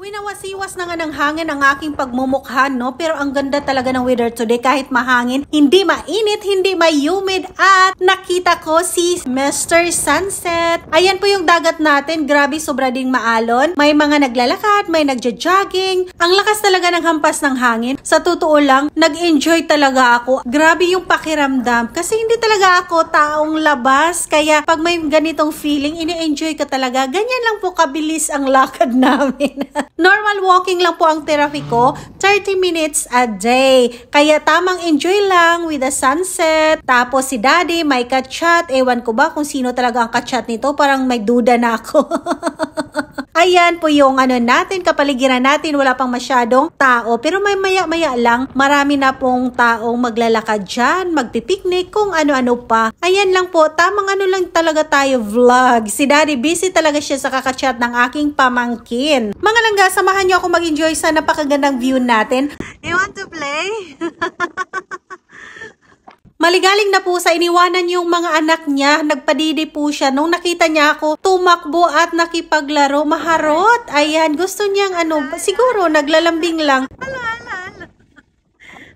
Winawasiwas na nga ng hangin ang aking pagmumukha, no? Pero ang ganda talaga ng weather today. Kahit mahangin, hindi mainit, hindi humid, at nakita ko si Mr. Sunset. Ayan po yung dagat natin. Grabe, sobra ding maalon. May mga naglalakad, may nagja-jogging. Ang lakas talaga ng hampas ng hangin. Sa totoo lang, nag-enjoy talaga ako. Grabe yung pakiramdam. Kasi hindi talaga ako taong labas. Kaya pag may ganitong feeling, ini-enjoy ka talaga. Ganyan lang po kabilis ang lakad namin. Normal walking lang po ang therapy ko, 30 minutes a day. Kaya tamang enjoy lang with the sunset. Tapos si Daddy may ka-chat. Ewan ko ba kung sino talaga ang ka-chat nito. Parang may duda na ako. Ayan po yung natin, kapaligiran natin. Wala pang masyadong tao. Pero may maya-maya lang, marami na pong taong maglalakad dyan, magpipiknik, kung ano-ano pa. Ayan lang po, tamang lang talaga tayo vlog. Si Daddy busy talaga siya sa kakachat ng aking pamangkin. Mga langga, samahan niyo ako mag-enjoy sa napakagandang view natin. You want to play? Maligaling na po sa iniwanan yung mga anak niya. Nagpadidi po siya. Nung nakita niya ako, tumakbo at nakipaglaro. Maharot. Ayan, gusto niyang siguro naglalambing lang.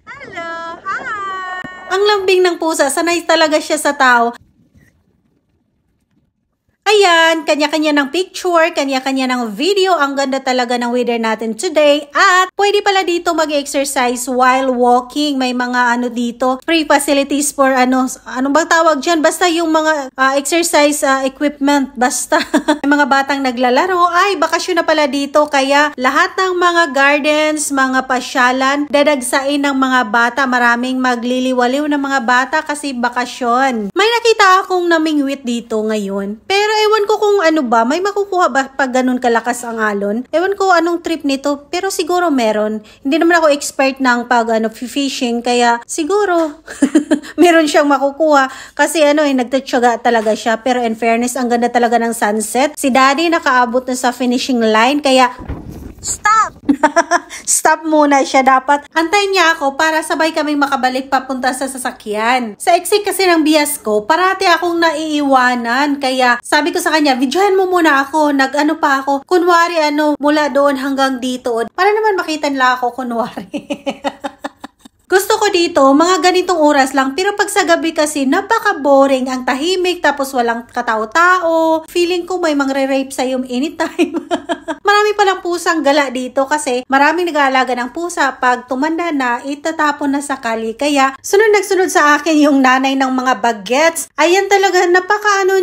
Hello, hi. Ang lambing ng pusa, sanay talaga siya sa tao. Ayan, kanya-kanya ng picture, kanya-kanya ng video. Ang ganda talaga ng weather natin today. At pwede pala dito mag-exercise while walking. May mga dito, free facilities for anong bang tawag dyan? Basta yung mga exercise equipment. Basta may mga batang naglalaro. Ay, bakasyon na pala dito. Kaya lahat ng mga gardens, mga pasyalan, dadagsain ng mga bata. Maraming magliliwaliw ng mga bata kasi bakasyon. May nakita akong namingwit dito ngayon. Pero ewan ko kung may makukuha ba pag ganun kalakas ang alon. Ewan ko anong trip nito, pero siguro meron. Hindi naman ako expert ng pag fishing, kaya siguro meron siyang makukuha. Kasi nagtatsaga talaga siya. Pero in fairness, ang ganda talaga ng sunset. Si Daddy nakaabot na sa finishing line, kaya stop! Stop muna siya. Dapat antayin niya ako para sabay kaming makabalik papunta sa sasakyan. Sa exit kasi ng bias ko, parati akong naiiwanan. Kaya sabi ko sa kanya, videohan mo muna ako. Pa ako. Kunwari mula doon hanggang dito. Para naman makita nila ako kunwari. Gusto ko dito, mga ganitong oras lang. Pero pag sa gabi kasi, napaka-boring. Ang tahimik, tapos walang katao-tao. Feeling ko may mangre-rape sa'yo anytime. Marami palang pusang gala dito kasi maraming nag-aalaga ng pusa. Pag tumanda na, itatapon na sa kali. Kaya, sunod sa akin yung nanay ng mga bagets. Ayan talaga,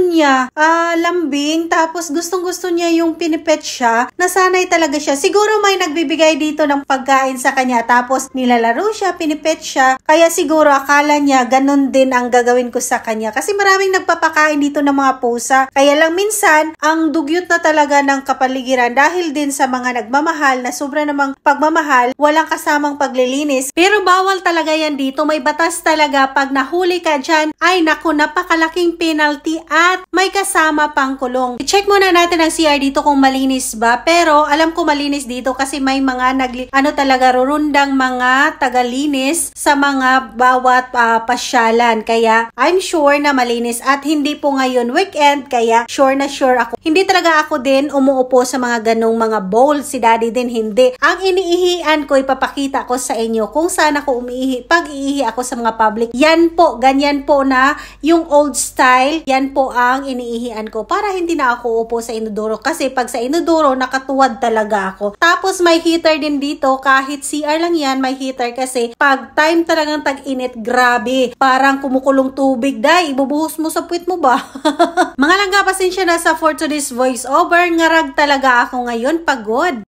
niya. Lambing. Tapos gustong-gusto niya yung pinipet siya. Nasanay talaga siya. Siguro may nagbibigay dito ng pagkain sa kanya. Tapos nilalaro siya, pinipet siya. Kaya siguro akala niya ganun din ang gagawin ko sa kanya. Kasi maraming nagpapakain dito ng mga pusa. Kaya lang minsan, ang dugyot na talaga ng kapaligiran dahil din sa mga nagmamahal na sobra namang pagmamahal, walang kasamang paglilinis. Pero bawal talaga yan dito. May batas talaga. Pag nahuli ka dyan, ay naku, napakalaking penalty at may kasama pang kulong. I-check muna natin ang CR dito kung malinis ba. Pero alam ko malinis dito kasi may mga talaga rurundang mga tagalinis sa mga bawat pasyalan. Kaya I'm sure na malinis at hindi po ngayon weekend, kaya sure na sure ako. Hindi talaga ako din umuupo sa mga ganong mga bowl. Si Daddy din hindi. Ang iniihian ko, ipapakita ko sa inyo kung saan ako umiihi. Pag iihi ako sa mga public, yan po, ganyan po na yung old style. Yan po ang iniihian ko para hindi na ako upo sa inodoro. Kasi pag sa inodoro, nakatuwad talaga ako. Tapos may heater din dito. Kahit CR lang yan, may heater kasi pag time talagang tag-init, grabe. Parang kumukulong tubig. Day, ibubuhos mo sa puwit mo ba? Mga langga, pasensya na for today's voice over. Ngarag talaga ako ngayon, pagod.